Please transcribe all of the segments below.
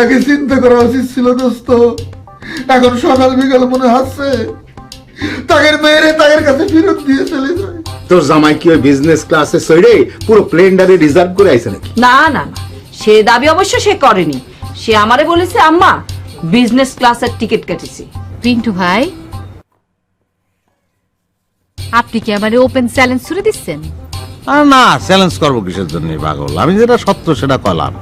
আগে চিন্তা করা উচিত ছিল দোস্ত। এখন সকাল বিকাল মনে হাসছে তাদের মেয়েরে তাদের কাছে ফেরত দিয়ে চলে যায়। তোর জামাই কি ওই বিজনেস ক্লাসে চড়ে পুরো প্লেনটারে রিজার্ভ করে আইছে নাকি? না না না, সে দাবি অবশ্য সে করেনি। সে আমারে বলেছে আম্মা বিজনেস ক্লাসের টিকিট কেটেছি। পিন্টু ভাই, আপনি কি আমারে ওপেন চ্যালেঞ্জ ছুড়ে দিচ্ছেন? না, চ্যালেঞ্জ করবো কিসের জন্য পাগল? আমি যেটা সত্য সেটা কলাম।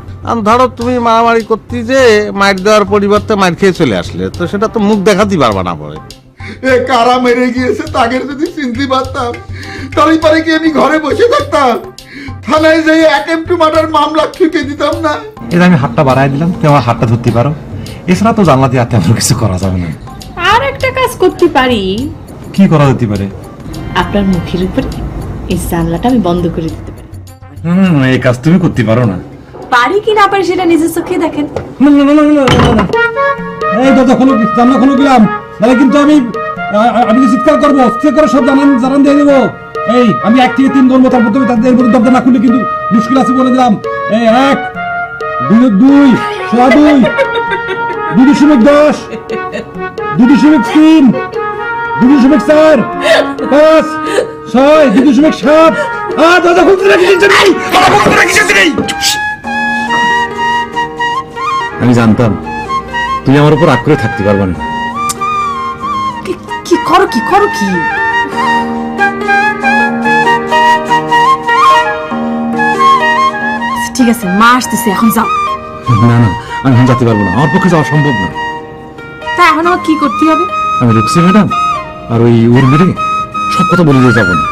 ধরো তুমি মারামারি করতে যে মাইর দেওয়ার পরিবর্তে মাইর খেয়ে চলে আসলে, তো সেটা তো মুখ দেখাতেই পারবা না পরে। এ কারা মেরে গিয়েছে তাদের যদি চিনতে পারতাম তাহলে পরে কি আমি ঘরে বসে থাকতাম? থানায় যাই অ্যাটেম্প্ট টু মার্ডার মামলা ঠুকে দিতাম না? এটা আমি হাতটা বাড়াই দিলাম, তুমি আমার হাতটা ধরতে পারো। এছাড়া তো জানলা দিয়ে তেমন কিছু করা যাবে না। আর একটা কাজ করতে পারি। কি করা যেতে পারে? আপনার মুখের উপরে এই জানলাটা আমি বন্ধ করে দিতে পারি। না, এই কাজ তুমি করতে পারো না। পারি কি না পারি সেটা নিজের চোখে দেখেন। না না না না না না, এই দাদা খোলো, জানলা খোলো গেলাম, তাহলে কিন্তু আমি চিৎকার করবো, চিৎকার করে সব জানান দিয়ে দেবো। এই আমি 1 থেকে 3 গণবো, তারপর তুমি তাদের দরজা না খুললে কিন্তু মুশকিল আছে বলে দিলাম। এই 1, 2, 2.2, 2.10, 2.3, 2.4, 5, 6, 2.7, 8, দাদা খুলতে রাখি। আমি জানতাম তুই আমার উপর আক্রোশ থাকতে পারবে না। কি করো কি করো কি? ঠিক আছে, মা আসতেছে, এখন যাও। না না, আমি এখন যেতে পারবো না, আমার পক্ষে যাওয়া সম্ভব না। তা এখন আমার কি করতে হবে? আমি রুকসি ম্যাডাম আর ওই উর্মিরে সব কথা বলে দিয়ে যাবো না।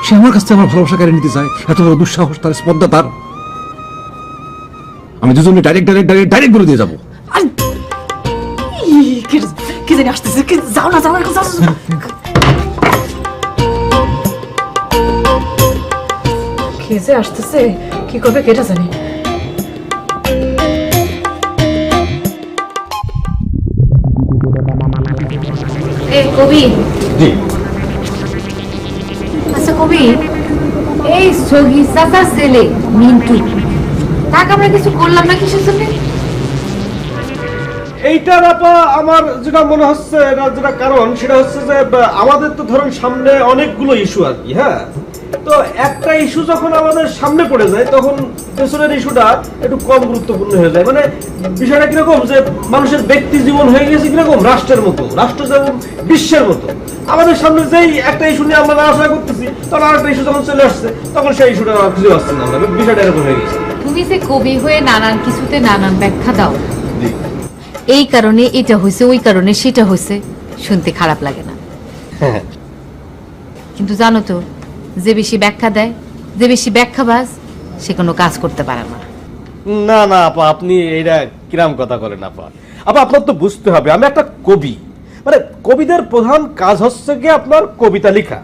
সে আমার কাছ থেকে আমার ভালোবাসা কেড়ে নিতে চায়, এত বড় দুঃসাহস তার, স্পর্ধা তার। আমি দুজনে ডাইরেক্ট বলে দিয়ে যাবো। কি জানি আসতেছে, যাও না যাও না, যাও। কে যে আসতেছে, কি করবে কেটা জানি। এই কবি, জি আচ্ছা কবি, এই সগি চাচার ছেলে মিন্টু, তাকে আমরা কিছু করলাম না কিসের জন্য? এইটার আপা আমার যেটা মনে হচ্ছে, যেটা কারণ সেটা হচ্ছে যে আমাদের তো ধরুন সামনে অনেকগুলো ইস্যু আর কি। হ্যাঁ, তো একটা ইস্যু যখন আমাদের সামনে পড়ে যায় তখন পেছনের ইস্যুটা একটু কম গুরুত্বপূর্ণ হয়ে যায়। মানে বিষয়টা কিরকম যে মানুষের ব্যক্তি জীবন হয়ে গেছে কিরকম রাষ্ট্রের মতো, রাষ্ট্র যেমন বিশ্বের মতো। আমাদের সামনে যেই একটা ইস্যু নিয়ে আমরা আলোচনা করতেছি, তখন আর একটা ইস্যু যখন চলে আসছে তখন সেই ইস্যুটা খুঁজে আসছে না, আমরা বিষয়টা এরকম হয়ে গেছে। তুমি যে কবি হয়ে নানান কিছুতে নানান ব্যাখ্যা দাও, এই কারণে এটা হয়েছে, ওই কারণে সেটা হয়েছে, শুনতে খারাপ লাগে না। কিন্তু জানো তো, যে বেশি ব্যাখ্যা দেয়, যে বেশি ব্যাখ্যাবাজ, সে কোনো কাজ করতে পারে না। না না আপা, আপনি এইটা কিরাম কথা বলেন আপা। আপা আপনার তো বুঝতে হবে আমি একটা কবি, মানে কবিদের প্রধান কাজ হচ্ছে গিয়ে আপনার কবিতা লেখা।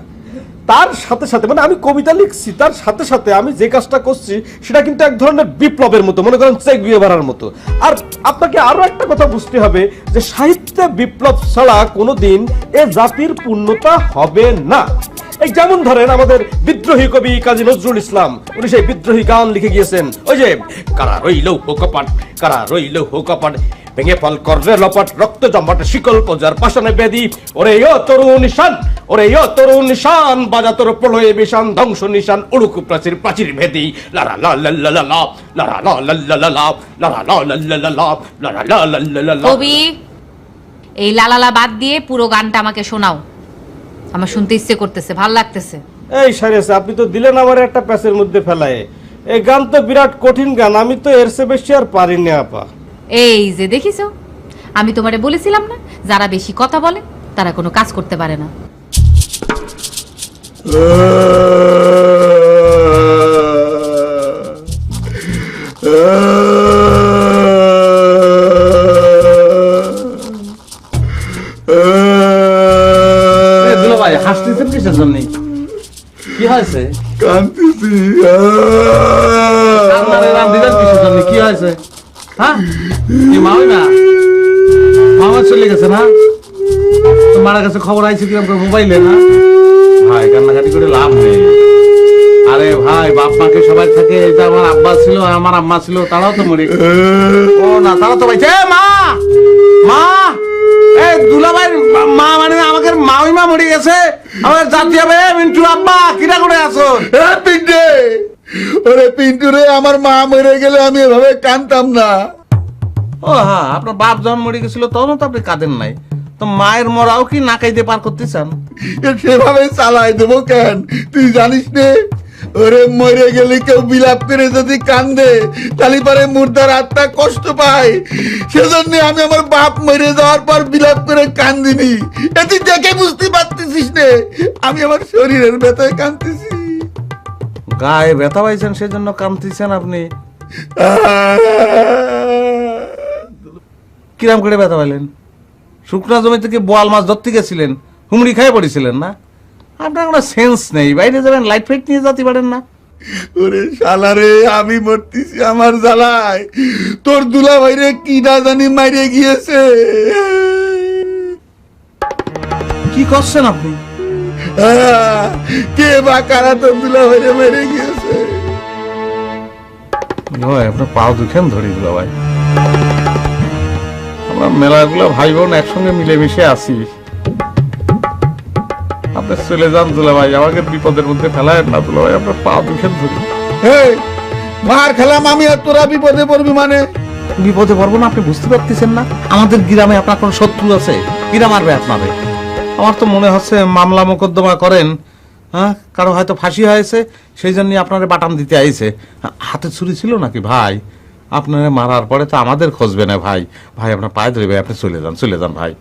তার সাথে সাথে মানে আমি কবিতা লিখছি, তার সাথে সাথে আমি যে কাজটা করছি সেটা কিন্তু এক ধরনের বিপ্লবের মতো, মনে করেন চেক বিহেভারের মতো। আর আপনাকে আরো একটা কথা বুঝতে হবে যে সাহিত্যে বিপ্লব ছাড়া কোনোদিন এ জাতির পূর্ণতা হবে না। এই যেমন ধরেন আমাদের বিদ্রোহী কবি কাজী নজরুল ইসলাম, উনি সেই বিদ্রোহী গান লিখে গিয়েছেন, ওই যে কারা রইল হোকপাট, কারা রইল হোকপাট, ভেঙে ফল করবে লপাট, রক্ত জমাট শিকল পজার পাশানে বেদি, ওরে ও তরুণ নিশান, ওরে ও তরুণ নিশান, বাজা তোর প্রলয়ে বিশান, ধ্বংস নিশান, উড়ুক প্রাচীর প্রাচীর ভেদি, লারা লা লা লা লা লা, লারা লা লা লা লা লা, লারা লা লা লা লা লা, লারা লা লা লা লা লা। কবি, এই লালালা বাদ দিয়ে পুরো গানটা আমাকে শোনাও, আমার শুনতে ইচ্ছে করতেছে, ভাল লাগতেছে। এই সারিয়াছে, আপনি তো দিলেন আমার একটা প্যাচের মধ্যে ফেলায়। এই গান তো বিরাট কঠিন গান, আমি তো এর চেয়ে বেশি আর পারিনি আপা। এই যে দেখিছো, আমি তোমারে বলেছিলাম না, যারা বেশি কথা বলে তারা কোনো কাজ করতে পারে না। ভাই হাসতেছেন কিসের জন্য? কি হয়েছে? কান্তিছি। কি হয়েছে? হ্যাঁ, কি মা না মামা চলে গেছে না? মারা গেছে খবর আইছে কিরকম করে মোবাইলে না? ভাই কান্নাকাটি করে লাভ নেই। আরে ভাই বাপ মাকে সবাই থাকে, এই যে আমার আব্বা ছিল আমার আম্মা ছিল, তারাও তো মরে গেছে। ও না, তারা তো পাইছে। মা মা এই দুলাভাই মা মানে আমাকে মাওই মা মরে গেছে, আমার জাতি হবে। মিন্টু আব্বা কিরা করে আছো? পিন্টু, ওরে পিন্টু রে, আমার মা মরে গেলে আমি এভাবে কাঁদতাম না। ও হ্যাঁ, আপনার বাপ যখন মরে গেছিল তখন তো আপনি কাঁদেন নাই, তো মায়ের মরাও কি না কাইতে পার করতে চান? সেভাবে চালাই দেবো কেন, তুই জানিস নে? ওরে মরে গেলে কেউ বিলাপ করে যদি কান্দে তাহলে পরে মুর্দার আত্মা কষ্ট পায়। সেজন্য আমি আমার বাপ মরে যাওয়ার পর বিলাপ করে কান্দিনি। এ তুই দেখে বুঝতে পারতেছিস নে আমি আমার শরীরের ব্যথায় কাঁদতেছি। গায়ে ব্যথা পাইছেন সেজন্য কাঁদতেছেন আপনি? কিরাম করে ব্যথা পাইলেন? শুকনা জমি থেকে বোয়াল মাছ ধরতে গেছিলেন, হুমড়ি খাই পড়েছিলেন না? আপনার কোনো সেন্স নেই, বাইরে যাবেন লাইট ফাইট নিয়ে যেতে পারেন না? ওরে শালারে, আমি মরতেছি আমার জ্বালায়, তোর দুলা ভাইরে কি না জানি মাইরে গিয়েছে। কি করছেন আপনি? কে বা কারা তোর দুলা ভাইরে মেরে গিয়েছে? আপনার পাও দুখান ধরি দিল ভাই, আমরা মেলাগুলো ভাই বোন একসঙ্গে মিলেমিশে আছি। আপনি চলে যান দুলা ভাই, আমাকে বিপদের মধ্যে ফেলায় না দুলা ভাই, আপনার পা দুখান ধরি। মার খেলাম আমি আর তোরা বিপদে পড়বি মানে? বিপদে পড়বো না আপনি বুঝতে পারতেছেন না? আমাদের গ্রামে আপনার কোনো শত্রু আছে? কিরা মারবে আপনাদের? আমার তো মনে হচ্ছে মামলা মোকদ্দমা করেন, হ্যাঁ, কারো হয়তো ফাঁসি হয়েছে সেই জন্য আপনারা বাটাম দিতে আইছে। হাতে ছুরি ছিল নাকি ভাই? আপনারা মারার পরে তো আমাদের খুঁজবে না ভাই। ভাই আপনার পায়ে ধরে ভাই, আপনি চলে যান, চলে যান ভাই।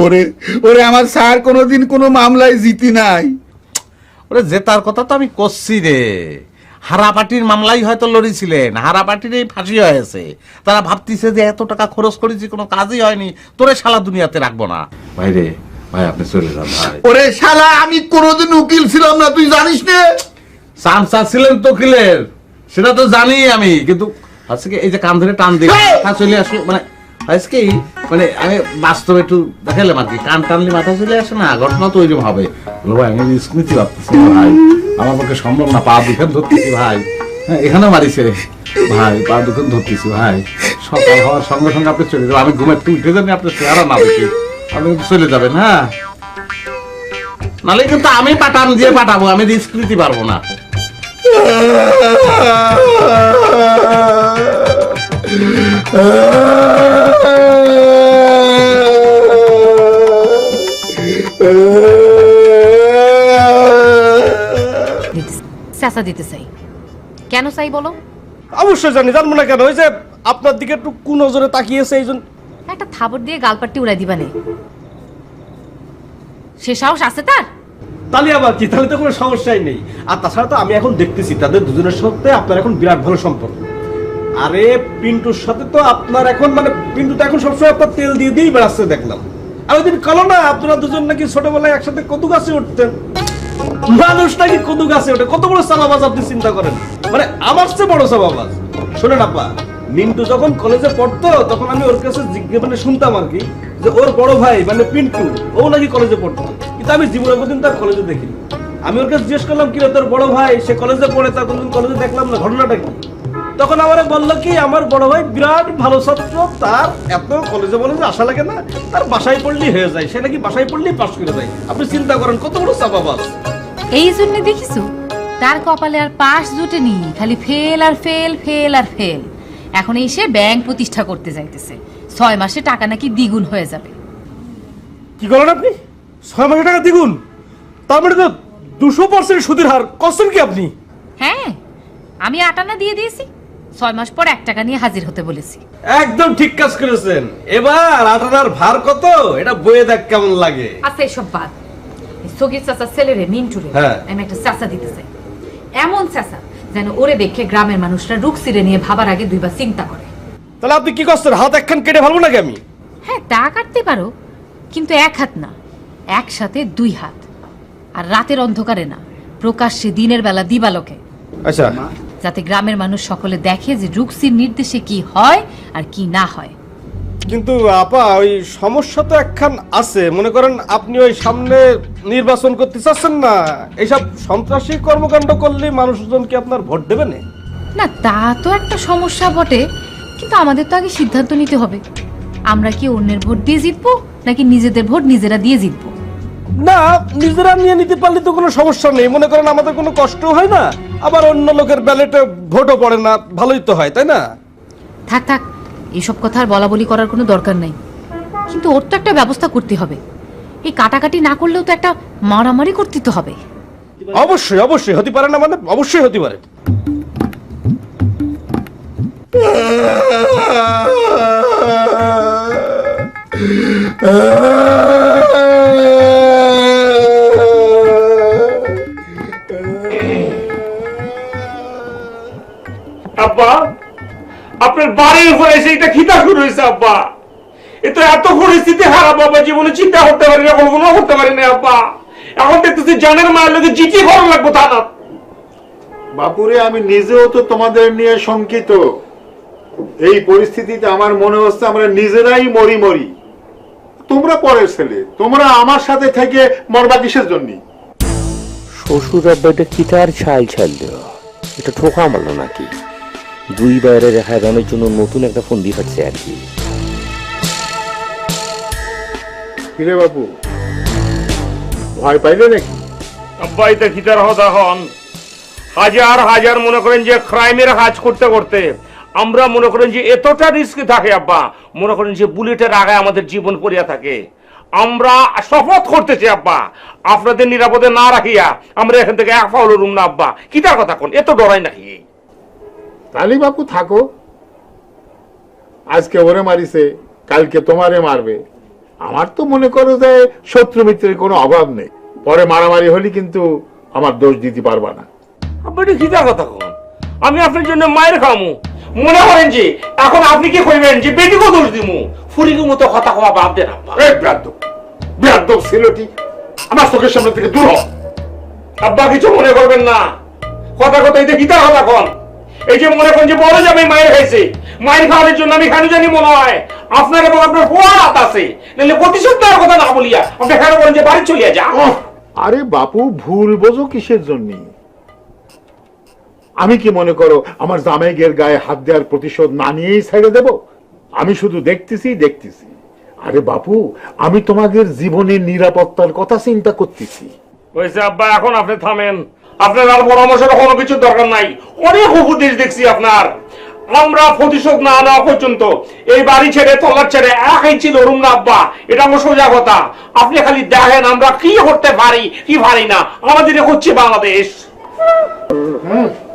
ওরে ওরে, আমার স্যার কোনোদিন কোনো মামলায় জিতি নাই। ওরে জেতার কথা তো আমি করছি রে, হারাপাটির মামলাই হয়তো লড়িছিলেন, হারাপাটির এই ফাঁসি হয়েছে। তারা ভাবতেছে যে এত টাকা খরচ করেছি কোনো কাজই হয়নি, তোরে শালা দুনিয়াতে রাখবো না। ভাই রে ভাই, আপনি চলে যান ভাই। ওরে শালা, আমি কোনোদিন উকিল ছিলাম না, তুই জানিস না? চামচা ছিলেন তো কিলের, সেটা তো জানি আমি, কিন্তু আজকে এই যে কান ধরে টান দিয়ে মাথা চলে আসে, মানে আজকে মানে আমি বাস্তবে একটু দেখালাম আর কি, কান টানলে মাথা চলে আসে না, ঘটনা তো ওইরকম হবে। ভাই আমি স্মৃতি ভাবতেছি ভাই, আমার পক্ষে সম্ভব না, পা দুখান ধরতেছি ভাই। হ্যাঁ, এখানেও মারিছে ভাই, পা দুখান ধরতেছি ভাই। সকাল হওয়ার সঙ্গে সঙ্গে আপনি চলে যাবেন, আমি ঘুমের একটু উঠে যাবেন, আপনার চেহারা না দেখি আপনি কিন্তু চলে যাবেন। হ্যাঁ, নাহলে কিন্তু আমি পাঠান দিয়ে পাঠাবো, আমি রিস্ক নিতে পারবো না। চাচা দিতে চাই। কেন চাই বলো? অবশ্যই জানি, জানবো না কেন? ওই যে আপনার দিকে একটু কুনজরে তাকিয়েছে এই জন্য। একটা থাবর দিয়ে গালপাট্টি উড়াই দিবা নে, সে সাহস আছে তার? তাহলে আবার কি, তাহলে তো কোনো সমস্যাই নেই। আর তাছাড়া তো আমি এখন দেখতেছি তাদের দুজনের সাথে আপনার এখন বিরাট ভালো সম্পর্ক। আরে পিন্টুর সাথে তো আপনার এখন মানে পিন্টু তো এখন সবসময় আপনার তেল দিয়ে দিয়েই বেড়াচ্ছে দেখলাম। আর ওই দিন কালো না আপনারা দুজন নাকি ছোটবেলায় একসাথে কদু গাছে উঠতেন। মানুষ নাকি কদু গাছে ওঠে, কত বড় চালাবাজ আপনি চিন্তা করেন, মানে আমার চেয়ে বড় চালাবাজ। শোনেন আপা, মিন্টু যখন কলেজে পড়তো তখন আমি ওর কাছে মানে শুনতাম আর কি, যে ওর বড় ভাই মানে পিন্টু ও নাকি কলেজে পড়তো, কিন্তু আমি জীবনে কোনদিন তার কলেজে দেখিনি। আমি ওর কাছে জিজ্ঞেস করলাম, কি রে তোর বড় ভাই সে কলেজে পড়ে, তার কোনদিন কলেজে দেখলাম না, ঘটনাটা কি? তখন আমার বললো কি, আমার বড় ভাই বিরাট ভালো ছাত্র, তার এত কলেজে বলে যে আশা লাগে না, তার বাসায় পড়লেই হয়ে যায়, সে নাকি বাসায় পড়লেই পাস করে যায়। আপনি চিন্তা করেন কত বড় চাপাবাজ। এই জন্য দেখিছো তার কপালে আর পাশ জুটেনি, খালি ফেল আর ফেল, ফেল আর ফেল। এখন এসে ব্যাংক প্রতিষ্ঠা করতে যাইতেছে, 6 মাসে টাকা নাকি দ্বিগুণ হয়ে যাবে। কি করেন আপনি? 6 মাসে টাকা দ্বিগুণ? তার মানে তো 200% সুদের হার। কষ্ট কি আপনি? হ্যাঁ, আমি 8 আনা দিয়ে দিয়েছি, 6 মাস পর 1 টাকা নিয়ে হাজির হতে বলেছি। একদম ঠিক কাজ করেছেন। এবার 8 আনার ভার কত এটা বইয়ে দেখ কেমন লাগে। আচ্ছা এসব বাদ, সগির চাচা ছেলেরে মিন্টুরে আমি একটা চাচা দিতে চাই, এমন চাচা যেন ওরে দেখে গ্রামের মানুষরা রুকসিরে নিয়ে ভাবার আগে 2 বার চিন্তা করে। তাহলে আপনি কি করছেন, হাত একখান কেটে ফেলবো নাকি আমি? হ্যাঁ, তা কাটতে পারো, কিন্তু 1 হাত না, একসাথে 2 হাত। আর রাতের অন্ধকারে না, প্রকাশ্যে দিনের বেলা দিবালোকে। আচ্ছা, যাতে গ্রামের মানুষ সকলে দেখে যে রুকসির নির্দেশে কি হয় আর কি না হয়। কিন্তু আপা ওই সমস্যা তো একখান আছে, মনে করেন আপনি ওই সামনে নির্বাচন করতে চাচ্ছেন না, এইসব সন্ত্রাসী কর্মকাণ্ড করলে মানুষজন কি আপনার ভোট দেবে না? না তা তো একটা সমস্যা বটে, কিন্তু আমাদের তো আগে সিদ্ধান্ত নিতে হবে আমরা কি অন্যের ভোট দিয়ে জিতবো নাকি নিজেদের ভোট নিজেরা দিয়ে জিতবো। না, নিজেরা নিয়ে নিতে পারলে তো কোনো সমস্যা নেই, মনে করেন আমাদের কোনো কষ্ট হয় না, আবার অন্য লোকের ব্যালেটে ভোটও পড়ে না, ভালোই তো হয়, তাই না? থাক থাক, এসব কথা আর বলা বলি করার কোনো দরকার নাই, কিন্তু ওর তো একটা ব্যবস্থা করতে হবে। এই কাটাকাটি না করলেও তো একটা মারামারি করতে তো হবে। অবশ্যই অবশ্যই হতে পারে না, মানে অবশ্যই হতে পারে। আব্বা, আপনার বাড়ির উপরে এসে এটা খিতা শুরু হয়েছে আব্বা। এ তো এত পরিস্থিতি খারাপ আব্বা, জীবনে চিন্তা করতে পারি না, কল্পনা করতে পারি না আব্বা। এখন দেখতেছি জানের মায়ের লোকে জিটি করা লাগবো তা না। বাপুরে, আমি নিজেও তো তোমাদের নিয়ে শঙ্কিত। এই পরিস্থিতিতে আমার মনে হচ্ছে আমরা নিজেরাই মরি মরি। তোমরা পরের ছেলে, তোমরা আমার সাথে থেকে মরবা কিসের জন্য? শ্বশুর আব্বাইটা কি তার ছাল ছাল দেওয়া, এটা ঠোকা মারলো নাকি? দুই বাইরে রেখা গানের জন্য নতুন একটা ফোন দিয়ে পাচ্ছে আর কি। কিরে বাপু, ভয় পাইলে নাকি? আব্বা এটা খিতার হতা হন হাজার হাজার মনে করেন যে ক্রাইমের কাজ করতে করতে আমরা মনে করেন যে এতটা রিস্ক থাকে আব্বা, মনে করেন যে বুলেটের আগে আমাদের জীবন পড়িয়া থাকে। আমরা শপথ করতেছি আব্বা, আপনাদের নিরাপদে না রাখিয়া আমরা এখান থেকে এক পাউল রুম না আব্বা। কিতার কথা কোন এত ডরাই নাকি? তালি বাপু থাকো, আজকে ওরে মারিছে, কালকে তোমারে মারবে। আমার তো মনে করো যে শত্রু মিত্রের কোনো অভাব নেই, পরে মারামারি হলে কিন্তু আমার দোষ দিতে পারবা না। আব্বা এটা কিতার কথা কোন? আমি আপনার জন্য মায়ের খামু, মনে করেন যে এখন আপনি কি কইবেন যে বেটিকে দোষ দিমু? ফুরির মতো কথা কওয়া বাদ দেন আব্বা। এই বেয়াদব, বেয়াদব ছেলেটি, আমার চোখের সামনে থেকে দূর হ। আব্বা কিছু মনে করবেন না, কথা কথা এটা কিতার কথা কোন? এই যে মনে করেন যে বড় যাবে মায়ের খাইছে, মায়ের খাওয়ানোর জন্য আমি কেন জানি মনে হয় আপনার এবং আপনার ফোয়ার হাত আছে, নাহলে প্রতিশোধ দেওয়ার কথা না বলিয়া আপনি কেন বলেন যে বাড়ি চলিয়া যা। আরে বাপু, ভুল বোঝো কিসের জন্য? আমি কি মনে করো আমার জামাইগের গায়ে হাত দেওয়ার প্রতিশোধ না নিয়েই ছেড়ে দেব? আমি শুধু দেখতেছি দেখতেছি। আরে বাপু, আমি তোমাদের জীবনের নিরাপত্তার কথা চিন্তা করতেছি। হয়েছে আব্বা, এখন আপনি থামেন, আপনার আর পরামর্শের কোনো কিছুর দরকার নাই। অনেক উপদেশ দেখছি আপনার। আমরা প্রতিশোধ না নেওয়া পর্যন্ত এই বাড়ি ছেড়ে তলার ছেড়ে একই ছিল রুম না আব্বা, এটা আমার সোজা কথা। আপনি খালি দেখেন আমরা কি করতে পারি কি পারি না, আমাদের হচ্ছে বাংলাদেশ।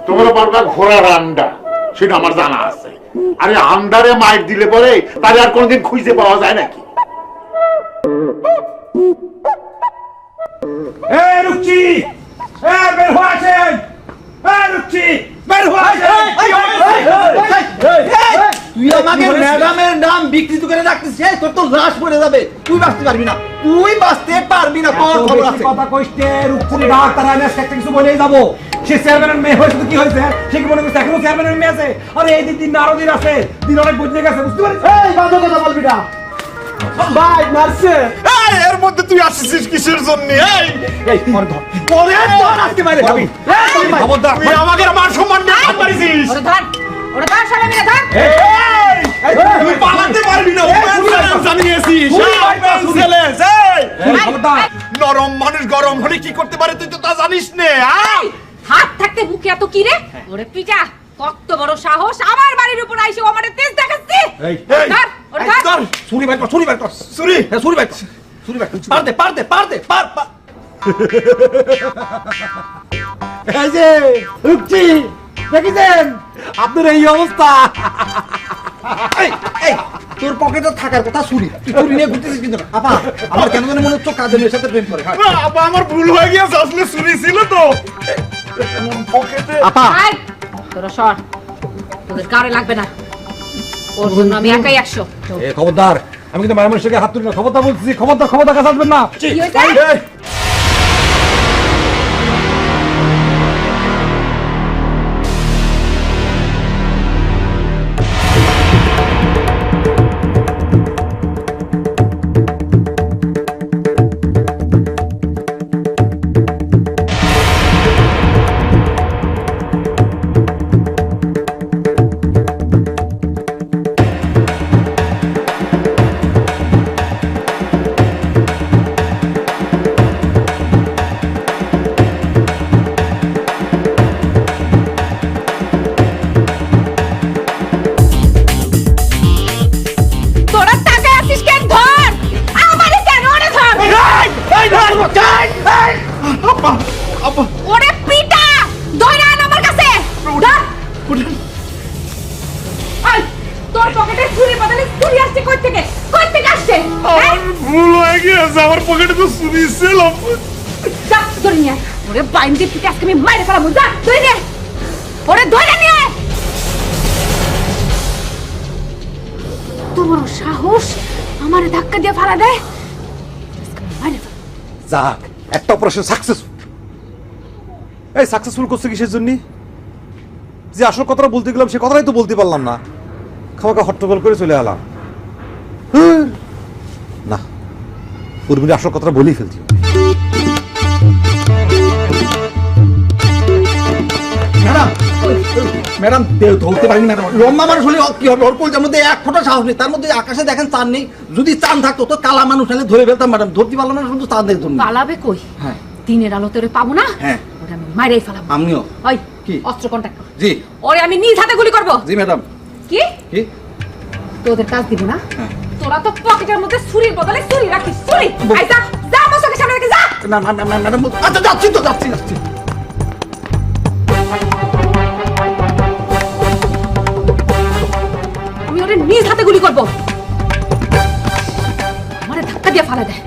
তোমরা পারবা ঘোড়ার আন্ডা, সেটা আমার জানা আছে। আরে আন্ডারে মাইর দিলে পরে তাহলে আর কোনোদিন খুঁজে পাওয়া যায় নাকি? রুচি, বের হয়ে আসেন, রুচি বের হয়ে আসেন। তুই আমাকে ম্যাডামের নাম বিকৃত করে রাখতেছিস, তোর তো লাশ পড়ে যাবে, তুই বাঁচতে পারবি না, তুই বাঁচতে পারবি না। তোর খবর আছে? কথা কইতে রুচি ডাক, তারা আমি আজকে একটা কিছু বলেই যাবো। সে চেয়ারম্যানের মেয়ে হয়েছে তো কি হয়েছে? সে কি মনে করছে এখনো চেয়ারম্যানের মেয়ে আছে? আরে এই দিন আরো দিন আছে, দিন অনেক বদলে গেছে, বুঝতে পারিস? এই বাজে কথা বলবি না ভাই, মারছে। এর মধ্যে তুই আসছিস কিসের জন্য? এই পরে ধর, পরে তোর আজকে বাইরে খাবি। খবরদার, তুই আমাকে মান সম্মান দিয়ে হাত মারিছিস। ওরে ধর, ওরে ধর, সবাই মিলে ধর। তুই পালাতে পারবি না, জানিয়েছিস। খবরদার। নরম মানুষ গরম হলে কি করতে পারে তুই তো তা জানিস না। হাত থাকতে বুকে এত কি রে? ওরে পিটা, কত বড় সাহস আমার বাড়ির উপর আইসে ও আমারে তেজ দেখাচ্ছি। এই, ধর, ওরে ধর। ছুরি বাইর কর, ছুরি বাইর কর, ছুরি, হ্যাঁ ছুরি বাইর কর, ছুরি বাইর কর। এই যে রুচি দেখেছেন আপনার এই অবস্থা। এই তোর পকেটে থাকার কথা ছুরি, তুই ছুরি নিয়ে ঘুরতেছিস কিন্তু। আপা, আমার কেন জানি মনে হচ্ছে কাজের মেয়ের সাথে প্রেম করে। আপা, আমার ভুল হয়ে গিয়েছে, আসলে চুরি ছিল তো পকেটে। আপা, আই, তোরা সর, তোদের কারে লাগবে না, ওর জন্য আমি একাই 100। এ খবরদার, আমি কিন্তু মায়ের মানুষকে হাত তুলি না, খবরদার বলতেছি, খবরদার, খবরদার কাছে আসবেন না। কি হয়েছে? পকেটে তো চুরি ছিল। যা ধরে নিয়ে আয়। ওরে বাইন্দি পিঠে আজকে আমি মাইরে ফেলাবো। যা ধরে নিয়ে আয়। ওরে ধরে নিয়ে আয়। তোমার সাহস আমারে ধাক্কা দিয়ে ফালা দেয়। আজকে আমি মাইরে ফেলাবো। যাক, একটা অপারেশন সাকসেসফুল। এই সাকসেসফুল করছে কিসের জন্য? যে আসল কথাটা বলতে গেলাম সে কথাটাই তো বলতে পারলাম না, খাওয়াকে হট্টগোল করে চলে এলাম। না, উর্মির আসল কথাটা বলেই ফেলছি। ম্যাডাম, ম্যাডাম ধরতে পারিনি ম্যাডাম। লম্বা মানুষ হলে কি হবে? ওর কলজার মধ্যে এক ফোঁটা সাহস নেই। তার মধ্যে আকাশে দেখেন চাঁদ নেই। যদি চাঁদ থাকতো তো কালা মানুষ হলে ধরে ফেলতাম ম্যাডাম। ধরতে পারলাম না, শুধু চাঁদের জন্য। পালাবে কই? হ্যাঁ, দিনের আলোতে ওরে পাবো না। হ্যাঁ, ওরে আমি মাইরেই ফেলাবো। আমিও। ওই কি? অস্ত্র কন্টাক্ট কর। জি ওরে আমি নিজ হাতে গুলি করব। জি ম্যাডাম। কি? কি? তোদের কাজ দিব না? হ্যাঁ। তোরা তো পকেটের মধ্যে ছুরির বদলে ছুরি রাখিস। ছুরি আই যা, যা আমার চোখের সামনে রেখে যা। না না না ম্যাডাম, আচ্ছা যাচ্ছি তো, যাচ্ছি যাচ্ছি। আমি ওরে নিজ হাতে গুলি করব। আমারে ধাক্কা দিয়ে ফালা দেয়।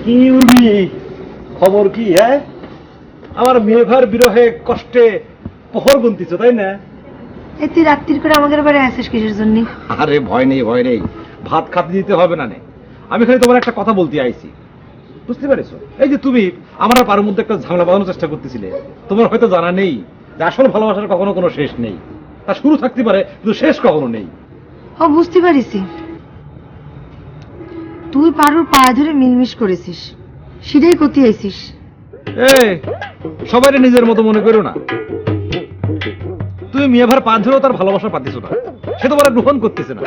কি উর্মি, খবর কি? হ্যাঁ, আমার মেয়ে ভার বিরহে কষ্টে প্রহর গুনতিছ, তাই না? এই তুই রাত্রির করে আমাদের বাড়ি আসিস কিসের জন্য? আরে ভয় নেই, ভয় নেই, ভাত খাতে দিতে হবে না। আমি খালি তোমার একটা কথা বলতে আইছি, বুঝতে পারিস? এই যে তুমি আমার পাড়ার মধ্যে একটা ঝামেলা বাঁধানোর চেষ্টা করতেছিলে, তোমার হয়তো জানা নেই যে আসল ভালোবাসার কখনো কোনো শেষ নেই। তা শুরু থাকতে পারে কিন্তু শেষ কখনো নেই। ও বুঝতে পারিসি, তুই পারুর পা ধরে মিলমিশ করেছিস, সেটাই করতে আইছিস। সবাই নিজের মতো মনে করো না। তুমি মেয়ে ভার পা ধরেও তার ভালোবাসা পাতিস না, সে তোমার গ্রহণ করতেছে না।